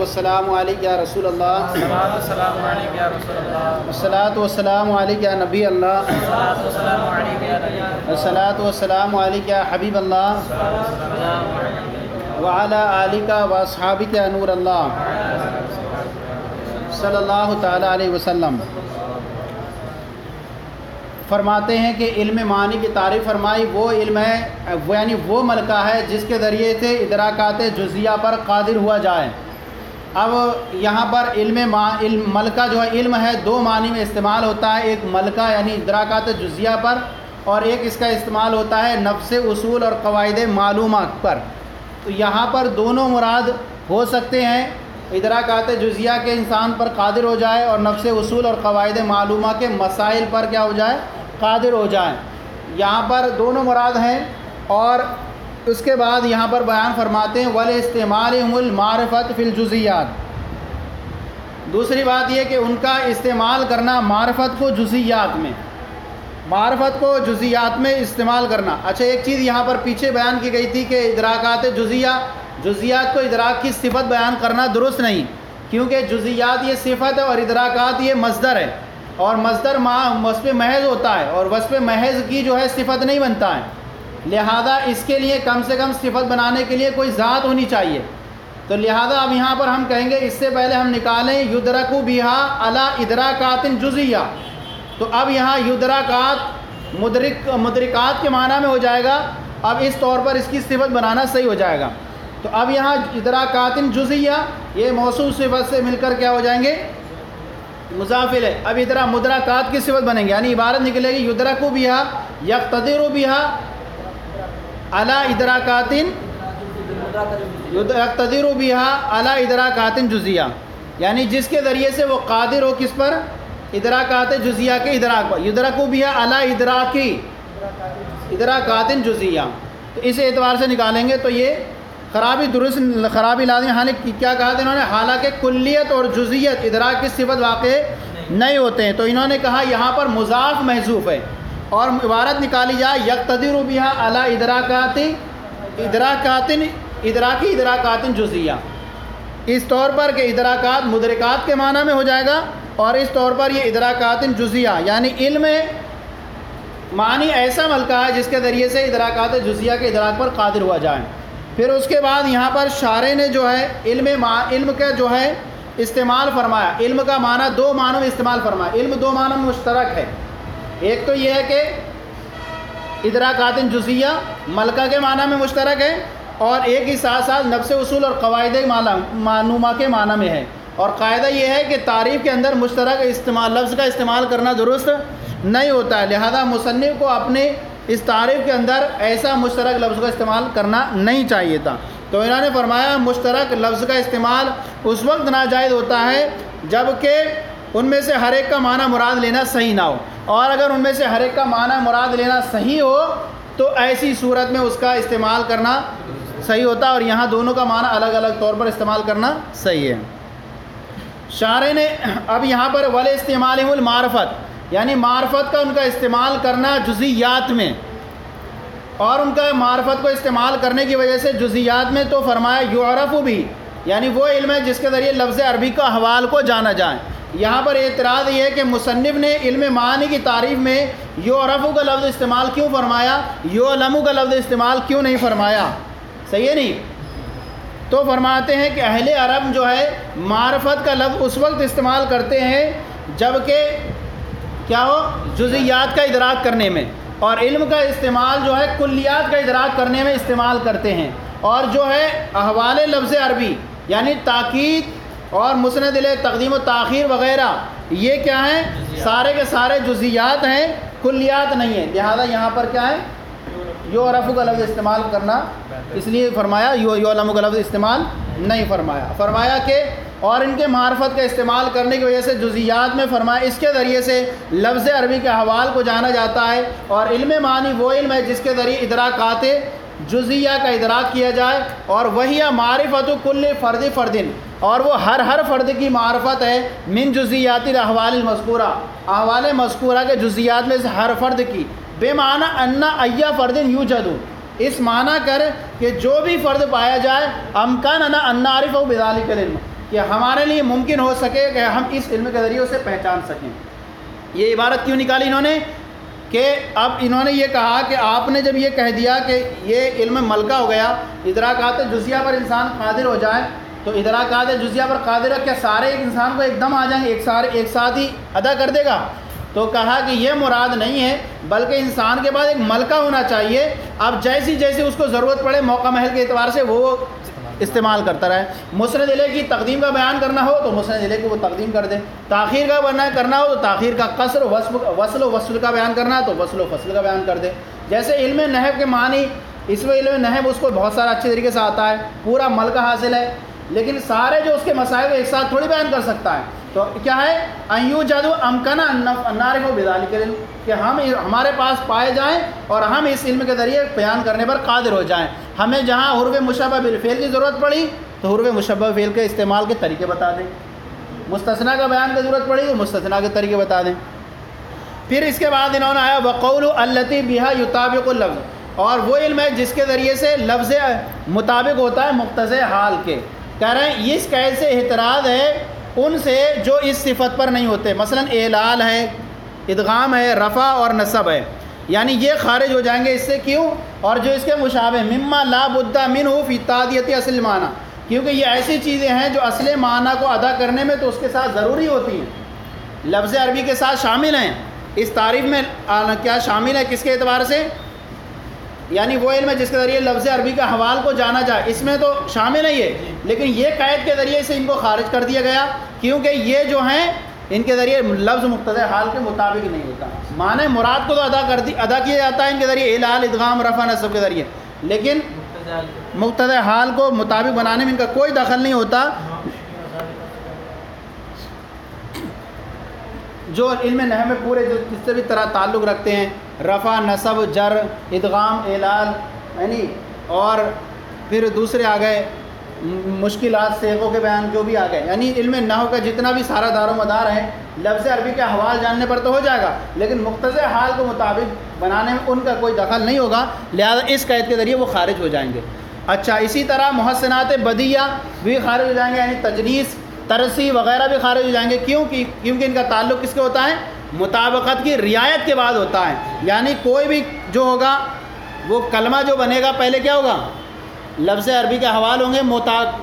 والسلام علیک یا رسول اللہ، السلام علیکم یا رسول اللہ، الصلاۃ والسلام علیک یا نبی اللہ، السلام علیکم یا نبی اللہ، الصلاۃ والسلام علیک یا حبیب اللہ، وعلی آلک و اصحابک یا نور اللہ صلی اللہ تعالی علیہ وسلم۔ فرماتے ہیں کہ علم معنی کی تعریف فرمائی، وہ علم ہے یعنی وہ ملکہ ہے جس کے ذریعے سے ادراکات جزیہ پر قادر ہوا جائے۔ اب یہاں پر ملکہ جو ہے علم ہے دو معنی میں استعمال ہوتا ہے، ایک ملکہ یعنی ادراکات جزیہ پر، اور ایک اس کا استعمال ہوتا ہے نفس اصول اور قواعد معلومات پر۔ تو یہاں پر دونوں مراد ہو سکتے ہیں، ادراکات جزیہ کے انسان پر قادر ہو جائے اور نفس اصول اور قواعد معلومہ کے مسائل پر کیا ہو جائے، قادر ہو جائیں۔ یہاں پر دونوں مراد ہیں، اور اس کے بعد یہاں پر بیان فرماتے ہیں وَلِاسْتِعْمَالِهُمُ الْمَعْرِفَةُ فِي الْجُزِيَّاتِ۔ دوسری بات یہ کہ ان کا استعمال کرنا معرفت کو جزیات میں، معرفت کو جزیات میں استعمال کرنا۔ اچھا، ایک چیز یہاں پر پیچھے بیان کی گئی تھی کہ ادراکات جزیات کو ادراک کی صفت بیان کرنا درست نہیں، کیونکہ جزیات یہ صفت ہے اور ادراکات یہ مصدر ہے، اور مصدر وصف محض ہوتا ہے، اور وصف محض کی جو ہے صفت نہیں بنتا ہے، لہذا اس کے لیے کم سے کم صفت بنانے کے لیے کوئی ذات ہونی چاہیے۔ تو لہذا اب یہاں پر ہم کہیں گے، اس سے پہلے ہم نکالیں یدرک بہا علی ادراکات جزیہ، تو اب یہاں یدرکات مدرکات کے معنی میں ہو جائے گا، اب اس طور پر اس کی صفت بنانا صحیح ہو جائے گا۔ تو اب یہاں ادراکات جزیہ یہ موصوف صفت سے مل کر کیا ہو جائیں گے، مضاف ہے۔ اب مدرکات کی صفت بنیں گے، یعنی عبارت نکلے گی یدرک بہا یقتدر بہا علی ادراکات، یقتدر بہا علی ادراکات جزیہ، یعنی جس کے ذریعے سے وہ قادر ہو کس پر، ادراکات جزیہ کے ادراک پر، یدرک بہا علی ادراکات جزیہ۔ تو اس اعتبار سے نکالیں گے تو یہ خرابی لازم، حالانکہ کیا کہا تھا انہوں نے، حالانکہ کلیت اور جزیت ادراک کی صفت واقع نہیں ہوتے ہیں، تو انہوں نے کہا یہاں پر مضاف محذوف ہے، اور عبارت نکالی جائے یقتدر بہا علی ادراکات جزیہ، اس طور پر کہ ادراکات مدرکات کے معنی میں ہو جائے گا، اور اس طور پر یہ ادراکات جزیہ یعنی علم معنی ایسا ملکہ ہے جس کے ذریعے سے ادراکات جزیہ کے ادراک پر قادر ہوا جائے۔ پھر اس کے بعد یہاں پر شارح نے جو ہے علم کا جو ہے استعمال فرمایا، علم کا معنی دو معنوں میں استعمال فرمایا، علم دو معنوں میں مشترک ہے، ایک تو یہ ہے کہ ادراکات جزیہ ملکہ کے معنی میں مشترک ہے، اور ایک ہی ساتھ ساتھ نفس اصول اور قواعد معلومہ کے معنی میں ہے، اور قاعدہ یہ ہے کہ تعریف کے اندر مشترک لفظ کا استعمال کرنا درست نہیں ہوتا ہے، لہذا مصنف کو اپنے اس تعریف کے اندر ایسا مشترک لفظ کا استعمال کرنا نہیں چاہیے تھا۔ تو انہوں نے فرمایا مشترک لفظ کا استعمال اس وقت ناجائز ہوتا ہے جب کہ ان میں سے ہر ایک کا معنی مراد لینا صحیح نہ ہو، اور اگر ان میں سے ہر ایک کا معنی مراد لینا صحیح ہو تو ایسی صورت میں اس کا استعمال کرنا صحیح ہوتا ہے، اور یہاں دونوں کا معنی الگ الگ طور پر استعمال کرنا صحیح ہے۔ شارح نے اب یہاں پر وَلِاسْتِعْمَالِهُمُ الْمَعْرِفَةُ یعنی معرفت کا ان کا استعمال کرنا جزیات میں، اور ان کا معرفت کو استعمال کرنے کی وجہ سے جزیات میں، تو فرمایا یعرف بھی یعنی وہ علم ہے جس کے ذریعے لفظ عربی کا احوال کو جانا جائے۔ یہاں پر اعتراض یہ ہے کہ مصنف نے علم معنی کی تعریف میں یعرف کا لفظ استعمال کیوں فرمایا، یعلم کا لفظ استعمال کیوں نہیں فرمایا، صحیح ہے نہیں؟ تو فرماتے ہیں کہ اہل عرب جو ہے معرفت کا لفظ اس وقت استعمال کرتے ہیں جب کہ کیا ہو، جزیات کا ادراک کرنے میں، اور علم کا استعمال جو ہے کلیات کا ادراک کرنے میں استعمال کرتے ہیں، اور جو ہے احوال لفظ عربی یعنی تاکید اور مسند الیہ تقدیم و تاخیر وغیرہ یہ کیا ہیں، سارے کے سارے جزیات ہیں، کلیات نہیں ہیں، لہذا یہاں پر کیا ہے، یعرف کا لفظ استعمال کرنا، اس لیے فرمایا یعلم کا لفظ استعمال نہیں فرمایا۔ فرمایا کہ اور ان کے معرفت کا استعمال کرنے کی وجہ سے جزیات میں فرمایا اس کے ذریعے سے لفظ عربی کے احوال کو جانا جاتا ہے، اور علم معنی وہ علم ہے جس کے ذریعے ادراکات جزیہ کا ادراک کیا جائے، اور وہی معرفت کل فرد اور وہ ہر فرد کی معرفت ہے من جزیات الاحوال المذکورہ، احوال مذکورہ کے جزیات میں سے ہر فرد کی، بے معنی ان ای فرد یوجد، اس معنی کر کہ جو بھی فرد پایا جائے امکان ان نعرفہ بذلک العلم، کہ ہمارے لیے ممکن ہو سکے کہ ہم اس علم کے ذریعے اسے پہچان سکیں۔ یہ عبارت کیوں نکالی انہوں نے کہ اب انہوں نے یہ کہا کہ آپ نے جب یہ کہہ دیا کہ یہ علم ملکہ ہو گیا، ادراکات جزیہ پر انسان قادر ہو جائے، تو ادراکات جزیہ پر قادر ہے، کیا سارے ایک انسان کو ایک دم آ جائیں گے، ایک ساتھ ہی ادا کر دے گا؟ تو کہا کہ یہ مراد نہیں ہے، بلکہ انسان کے بعد ایک ملکہ ہونا چاہیے۔ اب جیسی اس کو ضرورت پڑے موقع محل کے اعتبار سے وہ استعمال کرتا رہے۔ مسند الیہ کی تقدیم کا بیان کرنا ہو تو مسند الیہ کو وہ تقدیم کر دے، تاخیر کا کرنا ہو تو تاخیر کا، قصر وصل و وصل کا بیان کرنا ہے تو وصل و فصل کا بیان کر دے۔ جیسے علم نحو کے معنی، اس میں علم نحو اس کو بہت سارا اچھے طریقے سے آتا ہے، پورا ملکہ حاصل ہے، لیکن سارے جو اس کے مسائل ایک ساتھ تھوڑی بیان کر سکتا ہے۔ تو کیا ہے ان یوجد امکنا ان نعرف بذلک العلم، کہ ہمارے پاس پائے جائیں اور ہم اس علم کے ذریعے بیان کرنے پر قادر ہو جائیں۔ ہمیں جہاں حروف مشبہ بالفعل کی ضرورت پڑی تو حروف مشبہ بالفعل کے استعمال کے طریقے بتا دیں، مستثنیٰ کا بیان کی ضرورت پڑی تو مستثنیٰ کے طریقے بتا دیں۔ پھر اس کے بعد انہوں نے آیا وقول التی بها یطابق اللفظ، اور وہ علم ہے جس کے ذریعے سے لفظ مطابق ہوتا ہے مقتضی حال کے۔ کہہ رہے ہیں اس قید سے احتراز ہے ان سے جو اس صفت پر نہیں ہوتے، مثلا اعلال ہے، ادغام ہے، رفع اور نصب ہے، یعنی یہ خارج ہو جائیں گے اس سے۔ کیوں؟ اور جو اس کے مشابہ مما لا بد منہ فی تادیۃ اصل معنی، کیونکہ یہ ایسی چیزیں ہیں جو اصل معنی کو ادا کرنے میں تو اس کے ساتھ ضروری ہوتی ہیں، لفظ عربی کے ساتھ شامل ہیں۔ اس تعریف میں کیا شامل ہے کس کے اعتبار سے؟ یعنی وہ علم ہے جس کے ذریعے لفظ عربی کا حوال کو جانا جائے، اس میں تو شامل ہے یہ، لیکن یہ قید کے ذریعے سے ان کو خارج کر دیا گیا، کیونکہ یہ جو ہیں ان کے ذریعے لفظ مقتضی حال کے مطابق نہیں ہوتا۔ معنی مراد کو تو ادا کیا جاتا ہے ان کے ذریعے، اعلال، ادغام، رفع، نصب کے ذریعے، لیکن مقتضی حال کو مطابق بنانے میں ان کا کوئی دخل نہیں ہوتا۔ جو علم نحو میں پورے جو کس سے بھی طرح تعلق رکھتے ہیں، رفع، نصب، جر، ادغام، اعلال، یعنی اور پھر دوسرے آ گئے مشکلات، صیغوں کے بیان جو بھی آ گئے، یعنی علم نحو کا جتنا بھی سارا دار و مدار ہے لفظ عربی کے حوال جاننے پر تو ہو جائے گا، لیکن مقتضی حال کو مطابق بنانے میں ان کا کوئی دخل نہیں ہوگا، لہذا اس قید کے ذریعے وہ خارج ہو جائیں گے۔ اچھا، اسی طرح محسنات بدیہ بھی خارج ہو جائیں گے، یعنی تجنیس، ترسی وغیرہ بھی خارج ہو جائیں گے۔ کیونکہ ان کا تعلق کس کے ہوتا ہے؟ مطابقت کی رعایت کے بعد ہوتا ہے، یعنی کوئی بھی جو ہوگا وہ کلمہ جو بنے گا پہلے کیا ہوگا؟ لفظ عربی کے حوال ہوں گے،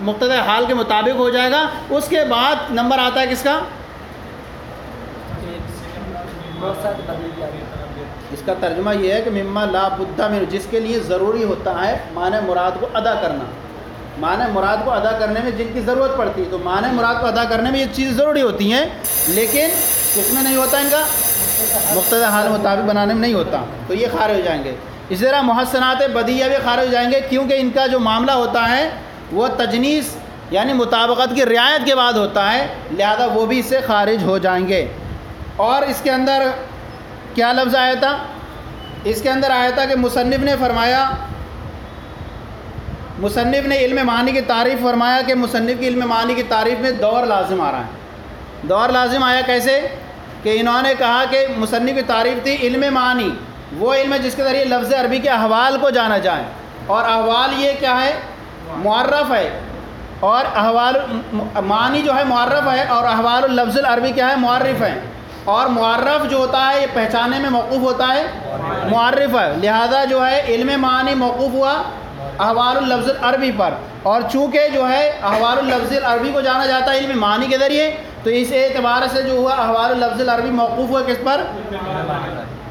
مقتضی حال کے مطابق ہو جائے گا، اس کے بعد نمبر آتا ہے کس کا؟ اس کا ترجمہ یہ ہے کہ مما لا بد منہ، جس کے لیے ضروری ہوتا ہے معنی مراد کو ادا کرنا۔ معنی مراد کو ادا کرنے میں جن کی ضرورت پڑتی ہے، تو معنی مراد کو ادا کرنے میں یہ چیزیں ضروری ہوتی ہیں، لیکن کس میں نہیں ہوتا ان کا؟ مقتضی حال مطابق بنانے میں نہیں ہوتا، تو یہ خارج ہو جائیں گے۔ اسی طرح محسنات بدیہ بھی خارج ہو جائیں گے، کیونکہ ان کا جو معاملہ ہوتا ہے وہ تجنیس یعنی مطابقت کی رعایت کے بعد ہوتا ہے، لہذا وہ بھی اس سے خارج ہو جائیں گے۔ اور اس کے اندر کیا لفظ آیا تھا؟ اس کے اندر آیا تھا کہ مصنف نے فرمایا، مصنف نے علم معنی کی تعریف فرمایا کہ مصنف کی علم معنی کی تعریف میں دور لازم آ رہا ہے۔ دور لازم آیا کیسے؟ کہ انہوں نے کہا کہ مصنف کی تعریف تھی علم معنی، وہ علم ہے جس کے ذریعے لفظ عربی کے احوال کو جانا جائے، اور احوال یہ کیا ہے؟ معرف ہے، اور احوال معنی جو ہے معرف ہے، اور احوال اللفظ العربی کیا ہے؟ معرف ہے، اور معرف جو ہوتا ہے یہ پہچانے میں موقوف ہوتا ہے، معرف ہے، لہذا جو ہے علم معنی موقوف ہوا احوال اللفظ العربی پر، اور چونکہ جو ہے احوال اللفظ العربی کو جانا جاتا ہے علم معنی کے ذریعے، تو اس اعتبار سے جو ہوا احوال اللفظ العربی موقوف ہوا کس پر؟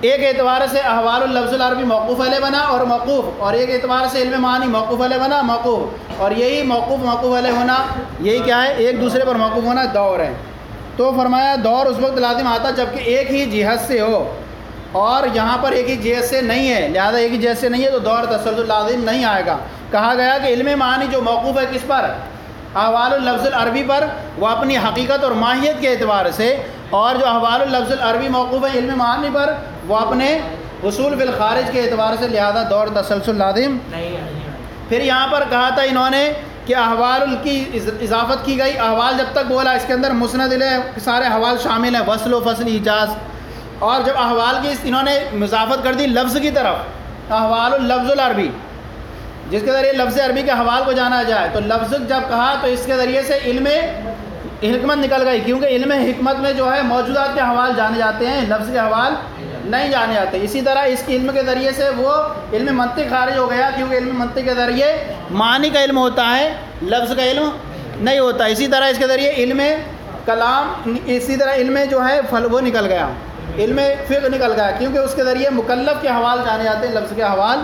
ایک اعتبار سے احوال اللفظ العربی موقوف علیہ بنا اور موقوف، اور ایک اعتبار سے علم معنی موقوف علیہ بنا موقوف، اور یہی موقوف علیہ ہونا یہی کیا ہے؟ ایک دوسرے پر موقوف ہونا دور ہے۔ تو فرمایا دور اس وقت لازم آتا جبکہ ایک ہی جہت سے ہو، اور یہاں پر ایک ہی جہت سے نہیں ہے، لہذا ایک ہی جہت سے نہیں ہے تو دور تسلسل لازم نہیں آئے گا۔ کہا گیا کہ علم معنی جو موقوف ہے کس پر؟ احوال اللفظ العربی پر، وہ اپنی حقیقت اور ماہیت کے اعتبار سے، اور جو احوال اللفظ العربی موقوف ہے علم معنی پر، وہ اپنے حصول فی الخارج کے اعتبار سے، لہذا دور تسلسل لازم نہیں۔ پھر یہاں پر کہا تھا انہوں نے کہ احوال کی اضافت کی گئی، احوال جب تک بولا اس کے اندر مسند الیہ سارے احوال شامل ہیں، وصل و فصل، ایجاز، اور جب احوال کی انہوں نے اضافت کر دی لفظ کی طرف، احوال اللفظ العربی، جس کے ذریعے لفظ عربی کے حوال کو جانا جائے، تو لفظ جب کہا تو اس کے ذریعے سے علم حکمت نکل گئی، کیونکہ علم حکمت میں جو ہے موجودات کے حوال جانے جاتے ہیں، لفظ کے حوال نہیں جانے جاتے۔ اسی طرح اس علم کے ذریعے سے وہ علم منطق خارج ہو گیا، کیونکہ علم منطق کے ذریعے معنی کا علم ہوتا ہے، لفظ کا علم نہیں ہوتا۔ اسی طرح اس کے ذریعے علم کلام، اسی طرح علم جو ہے وہ نکل گیا، علم فقہ نکل گیا، کیونکہ اس کے ذریعے مکلف کے حوال جانے جاتے ہیں، لفظ کے حوال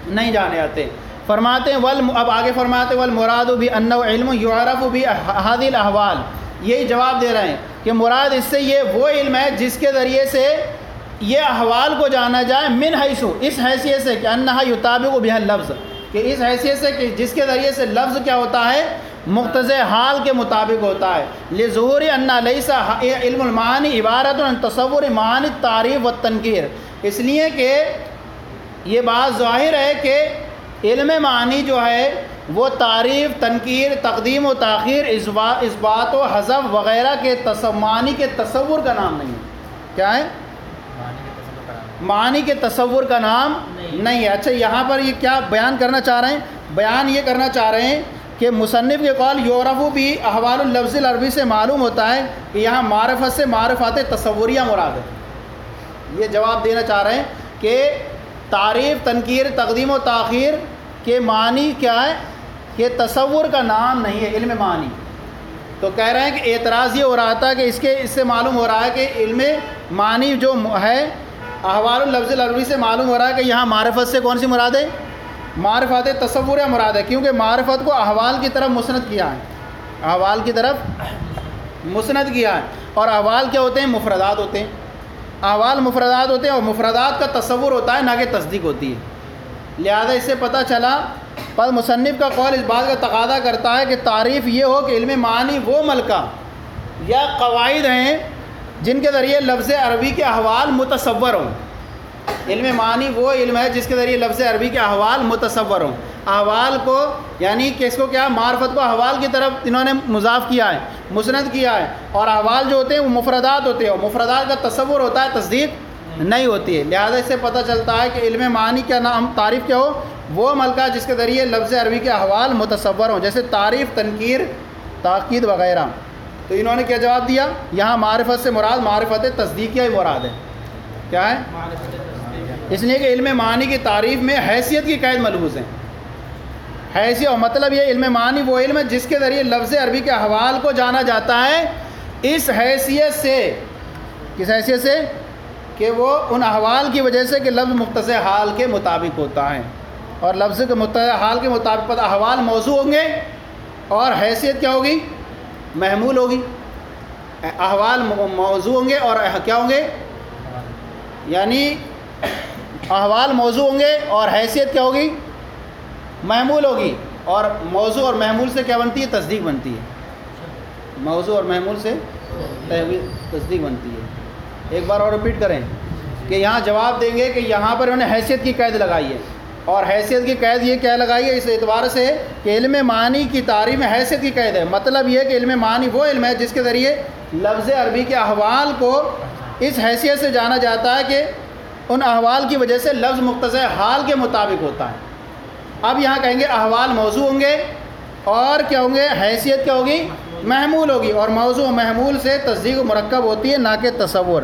نہیں جانے جاتے۔ فرماتے ہیں اب آگے فرماتے ہیں والمراد بانہ علم یعرف بهذه الاحوال، یہی جواب دے رہے ہیں کہ مراد اس سے یہ وہ علم ہے جس کے ذریعے سے یہ احوال کو جانا جائے، من حیث، اس حیثیت سے کہ انہا یطابق بها اللفظ، کہ اس حیثیت سے کہ جس کے ذریعے سے لفظ کیا ہوتا ہے، مقتضی حال کے مطابق ہوتا ہے۔ لظہور ان لیس علم المعانی عبارت عن تصور معانی التعریف والتنکیر، اس لیے کہ یہ بات ظاہر ہے کہ علم معنی جو ہے وہ تعریف، تنکیر، تقدیم و تاخیر، اثبات و حذف وغیرہ کے معنی کے تصور کا نام نہیں ہے۔ کیا ہے؟ معنی کے تصور کا نام نہیں ہے۔ اچھا، یہاں پر یہ کیا بیان کرنا چاہ رہے ہیں؟ بیان یہ کرنا چاہ رہے ہیں کہ مصنف کے قول یعرف بھی احوال اللفظ العربی سے معلوم ہوتا ہے کہ یہاں معرفت سے معرفات تصوریہ مراد ہے۔ یہ جواب دینا چاہ رہے ہیں کہ تعریف، تنکیر، تقدیم و تاخیر کے معنی کیا ہے کہ تصور کا نام نہیں ہے علم معنی۔ تو کہہ رہے ہیں کہ اعتراض یہ ہو رہا تھا کہ اس سے معلوم ہو رہا ہے کہ علم معنی جو ہے احوال اللفظ العربی سے معلوم ہو رہا ہے کہ یہاں معرفت سے کون سی مراد ہے؟ معرفت تصوریہ مراد ہے، کیونکہ معرفت کو احوال کی طرف مسند کیا ہے، احوال کی طرف مسند کیا ہے، اور احوال کیا ہوتے ہیں؟ مفردات ہوتے ہیں، احوال مفردات ہوتے ہیں، اور مفردات کا تصور ہوتا ہے، نہ کہ تصدیق ہوتی ہے۔ لہذا اس سے پتہ چلا، پر مصنف کا قول اس بات کا تقاضا کرتا ہے کہ تعریف یہ ہو کہ علم معنی وہ ملکہ یا قواعد ہیں جن کے ذریعے لفظ عربی کے احوال متصور ہوں۔ علم معنی وہ علم ہے جس کے ذریعے لفظ عربی کے احوال متصور ہوں۔ احوال کو یعنی کہ اس کو کیا، معرفت کو احوال کی طرف انہوں نے مضاف کیا ہے، مسند کیا ہے، اور احوال جو ہوتے ہیں وہ مفردات ہوتے ہیں، اور مفردات کا تصور ہوتا ہے، تصدیق نہیں ہوتی ہے۔ لہذا اس سے پتہ چلتا ہے کہ علم معنی کا نام تعریف کیا ہو، وہ ملکہ جس کے ذریعے لفظ عربی کے احوال متصور ہوں، جیسے تعریف، تنکیر، تاکید وغیرہ۔ تو انہوں نے کیا جواب دیا؟ یہاں معرفت سے مراد معرفت تصدیقیہ ہی مراد ہے۔ کیا ہے؟ اس لیے کہ علم معنی کی تعریف میں حیثیت کی قید ملحوظ ہے۔ حیثیت اور مطلب یہ علم معنی وہ علم ہے جس کے ذریعے لفظ عربی کے احوال کو جانا جاتا ہے، اس حیثیت سے، کس حیثیت سے؟ کہ وہ ان احوال کی وجہ سے کہ لفظ مختص حال کے مطابق ہوتا ہے، اور لفظ کے مختص حال کے مطابق احوال موضوع ہوں گے، اور حیثیت کیا ہوگی؟ محمول ہوگی۔ احوال موضوع ہوں گے اور کیا ہوں گے؟ یعنی احوال موضوع ہوں گے اور حیثیت کیا ہوگی؟ محمول ہوگی، اور موضوع اور محمول سے کیا بنتی ہے؟ تصدیق بنتی ہے۔ موضوع اور محمول سے تصدیق بنتی ہے۔ ایک بار اور رپیٹ کریں کہ یہاں جواب دیں گے کہ یہاں پر انہوں نے حیثیت کی قید لگائی ہے، اور حیثیت کی قید یہ کیا لگائی ہے؟ اس اعتبار سے کہ علم معنی کی تعریف میں حیثیت کی قید ہے۔ مطلب یہ کہ علم معنی وہ علم ہے جس کے ذریعے لفظ عربی کے احوال کو اس حیثیت سے جانا جاتا ہے کہ ان احوال کی وجہ سے لفظ مقتضی حال کے مطابق ہوتا ہے۔ اب یہاں کہیں گے احوال موضوع ہوں گے، اور کیا ہوں گے؟ حیثیت کیا ہوگی؟ محمول ہوگی، اور موضوع و محمول سے تصدیق مرکب ہوتی ہے، نہ کہ تصور،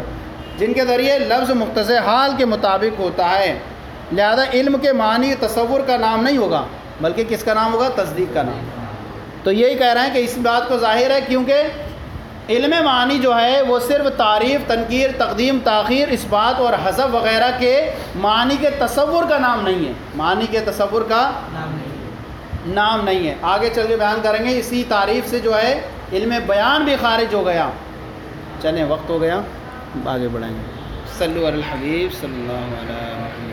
جن کے ذریعے لفظ مقتضی حال کے مطابق ہوتا ہے۔ لہذا علم کے معنی تصور کا نام نہیں ہوگا، بلکہ کس کا نام ہوگا؟ تصدیق کا نام۔ تو یہی کہہ رہے ہیں کہ اس بات کو ظاہر ہے، کیونکہ علم معنی جو ہے وہ صرف تعریف، تنکیر، تقدیم، تاخیر، اثبات اور حذف وغیرہ کے معنی کے تصور کا نام نہیں ہے، معنی کے تصور کا نام نہیں ہے۔ آگے چل کے بیان کریں گے۔ اسی تعریف سے جو ہے علم بیان بھی خارج ہو گیا۔ چلیں، وقت ہو گیا، آگے بڑھیں گے۔ صلو علی الحبیب صلی اللہ علیہ وسلم۔